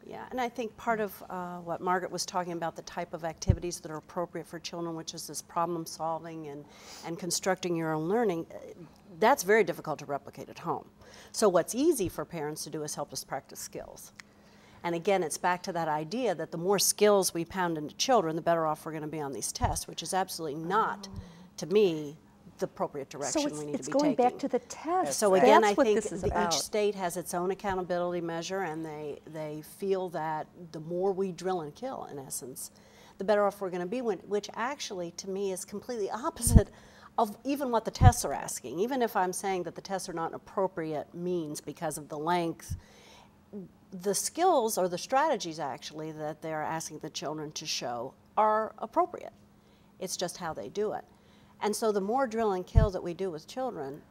Yeah, and I think part of what Margaret was talking about, the type of activities that are appropriate for children, which is this problem solving and constructing your own learning, that's very difficult to replicate at home. So what's easy for parents to do is help us practice skills. And again, it's back to that idea that the more skills we pound into children, the better off we're going to be on these tests, which is absolutely not, to me, the appropriate direction we need to be taking. So it's going back to the test. So again, That's I think each state has its own accountability measure, and they feel that the more we drill and kill, in essence, the better off we're going to be, which actually, to me, is completely opposite of even what the tests are asking. Even if I'm saying that the tests are not an appropriate means because of the length, the skills or the strategies actually that they're asking the children to show are appropriate. It's just how they do it. And so the more drill and kill that we do with children,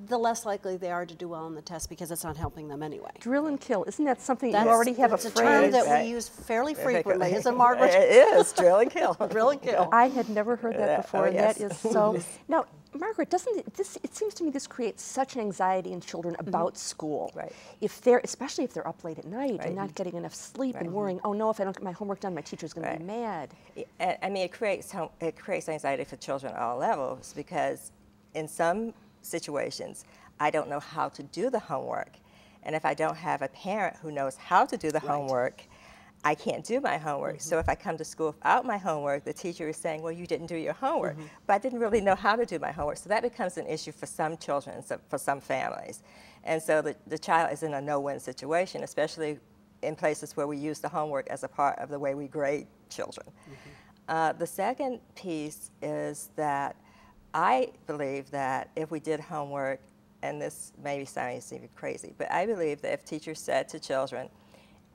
the less likely they are to do well on the test because it's not helping them anyway. Drill and kill, isn't that something you already have a phrase? It's a term that we use fairly frequently, isn't it, Margaret? It is, drill and kill. Drill and kill. I had never heard that before, and yes. that is so. Now, Margaret, doesn't it seems to me this creates such an anxiety in children about school. Right. Especially if they're up late at night and not getting enough sleep and worrying, oh no, if I don't get my homework done, my teacher's going to be mad. I mean, it creates anxiety for children at all levels because in some situations, I don't know how to do the homework. And if I don't have a parent who knows how to do the homework, I can't do my homework. So if I come to school without my homework, the teacher is saying, well, you didn't do your homework. But I didn't really know how to do my homework. So that becomes an issue for some children, for some families. And so the child is in a no-win situation, especially in places where we use the homework as a part of the way we grade children. The second piece is that I believe that if we did homework, and this may sound crazy, but I believe that if teachers said to children,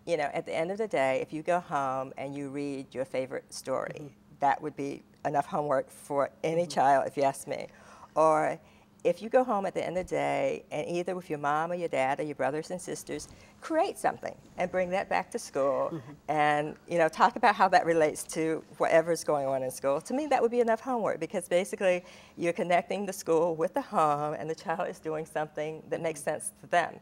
you know, at the end of the day, if you go home and you read your favorite story, that would be enough homework for any child, if you ask me. Or if you go home at the end of the day and either with your mom or your dad or your brothers and sisters, create something and bring that back to school and, you know, talk about how that relates to whatever's going on in school. To me, that would be enough homework because basically you're connecting the school with the home and the child is doing something that makes sense to them.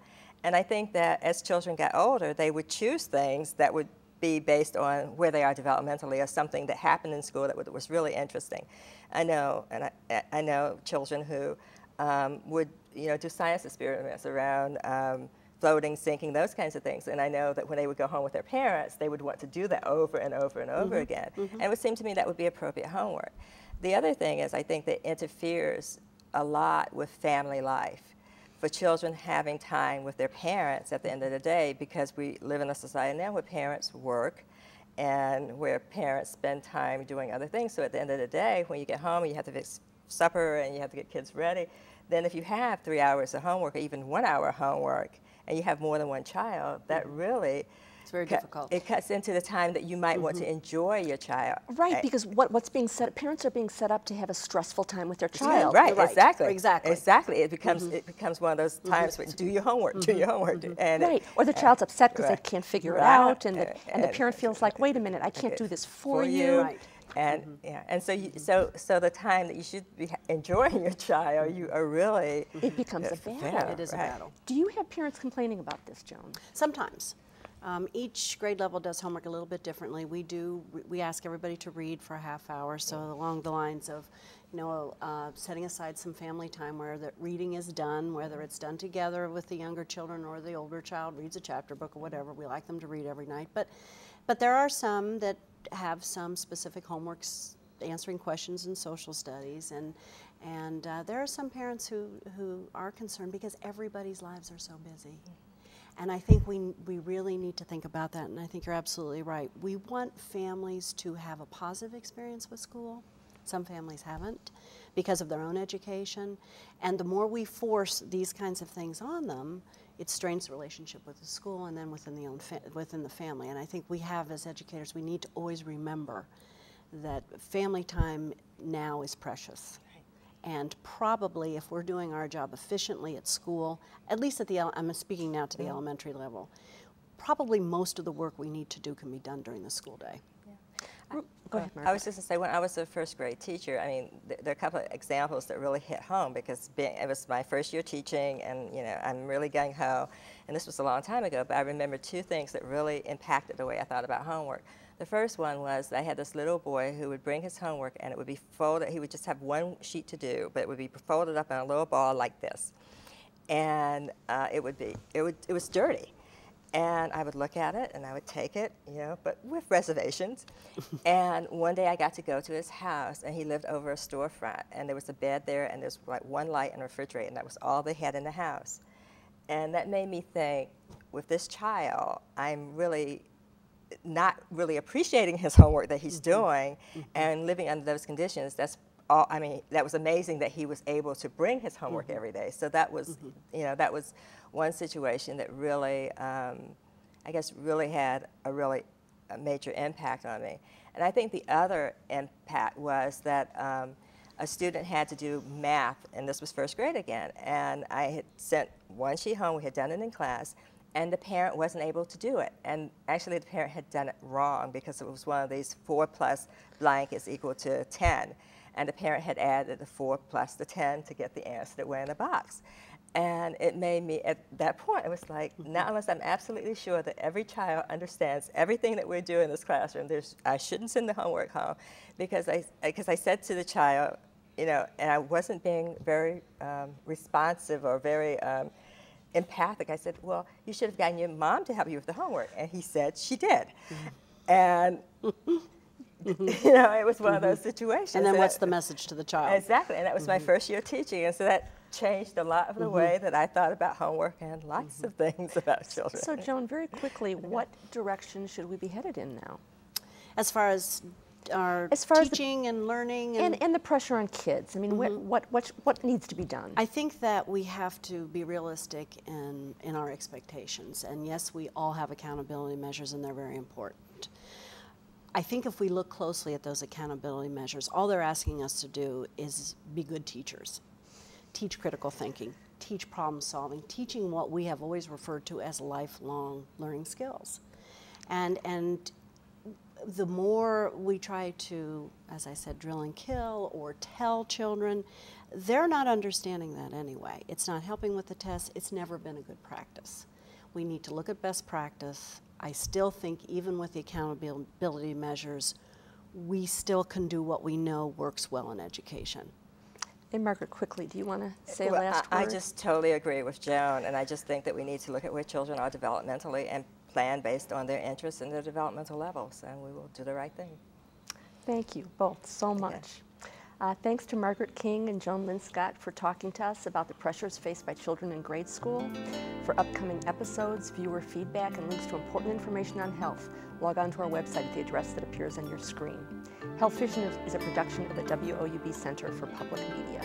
And I think that as children got older, they would choose things that would be based on where they are developmentally or something that happened in school that was really interesting. I know, and I know children who would, you know, do science experiments around floating, sinking, those kinds of things. And I know that when they would go home with their parents, they would want to do that over and over and over again. And it would seem to me that would be appropriate homework. The other thing is I think that interferes a lot with family life. For children having time with their parents at the end of the day, because we live in a society now where parents work and where parents spend time doing other things. So at the end of the day, when you get home and you have to fix supper and you have to get kids ready, then if you have 3 hours of homework or even 1 hour of homework and you have more than one child, that really It's very difficult. It cuts into the time that you might want to enjoy your child. Right, because what's being set, parents are being set up to have a stressful time with their child. Right, exactly. Exactly. Exactly. It becomes one of those times where do your homework, do your homework. And right, or the child's upset because they can't figure it out, and the parent feels like, wait a minute, I can't do this for you. Right. And and so the time that you should be enjoying your child, you are really it becomes a battle. It is a battle. Do you have parents complaining about this, Joan? Sometimes. Each grade level does homework a little bit differently. We ask everybody to read for a half hour, so along the lines of, you know, setting aside some family time where the reading is done, whether it's done together with the younger children or the older child reads a chapter book or whatever. We like them to read every night, but there are some that have some specific homeworks, answering questions in social studies, and there are some parents who are concerned because everybody's lives are so busy. And I think we really need to think about that, and I think you're absolutely right. We want families to have a positive experience with school. Some families haven't because of their own education, and the more we force these kinds of things on them, it strains the relationship with the school and then within the family. And I think we have, as educators, we need to always remember that family time now is precious. And probably if we're doing our job efficiently at school, at least at I'm speaking now to the elementary level, probably most of the work we need to do can be done during the school day. Go Go ahead, I Margaret. was just going to say, when I was a first grade teacher, I mean, there are a couple of examples that really hit home because it was my first year teaching, and you know, I'm really gung-ho, and this was a long time ago, but I remember two things that really impacted the way I thought about homework. The first one was I had this little boy who would bring his homework, and it would be folded. He would just have one sheet to do, but it would be folded up in a little ball like this, and it was dirty. And I would look at it, and I would take it, you know, but with reservations. And one day I got to go to his house, and he lived over a storefront, and there was a bed there, and there's like one light and a refrigerator, and that was all they had in the house. And that made me think, with this child, I'm really not really appreciating his homework that he's doing, and living under those conditions. That's all. I mean, that was amazing that he was able to bring his homework every day. So that was, you know, that was one situation that really, I guess, really had a major impact on me. And I think the other impact was that a student had to do math, and this was first grade again. And I had sent one sheet home. We had done it in class, and the parent wasn't able to do it. And actually, the parent had done it wrong because it was one of these 4 plus blank is equal to 10. And the parent had added the 4 plus the 10 to get the answer that went in the box. And it made me, at that point, it was like, not unless I'm absolutely sure that every child understands everything that we're doing in this classroom, I shouldn't send the homework home. Because I said to the child, you know, and I wasn't being very responsive or very empathic. I said, well, you should have gotten your mom to help you with the homework. And he said she did. And you know, it was one of those situations. And then what's the message to the child? Exactly, and that was my first year teaching, and so that changed a lot of the way that I thought about homework and lots of things about children. So, Joan, very quickly, what direction should we be headed in now? As far as our teaching and learning? And the pressure on kids. I mean, what needs to be done? I think that we have to be realistic in our expectations. And yes, we all have accountability measures, and they're very important. I think if we look closely at those accountability measures, all they're asking us to do is be good teachers. Teach critical thinking, teach problem solving, teaching what we have always referred to as lifelong learning skills. And the more we try to, as I said, drill and kill or tell children, they're not understanding that anyway. It's not helping with the test. It's never been a good practice. We need to look at best practice. I still think even with the accountability measures, we still can do what we know works well in education. And Margaret, quickly, do you want to say a last word? I just totally agree with Joan, and I just think that we need to look at where children are developmentally and plan based on their interests and their developmental levels, and we will do the right thing. Thank you both so much. Thanks to Margaret King and Joan Linscott for talking to us about the pressures faced by children in grade school. For upcoming episodes, viewer feedback, and links to important information on health, log on to our website at the address that appears on your screen. Health Vision is a production of the WOUB Center for Public Media.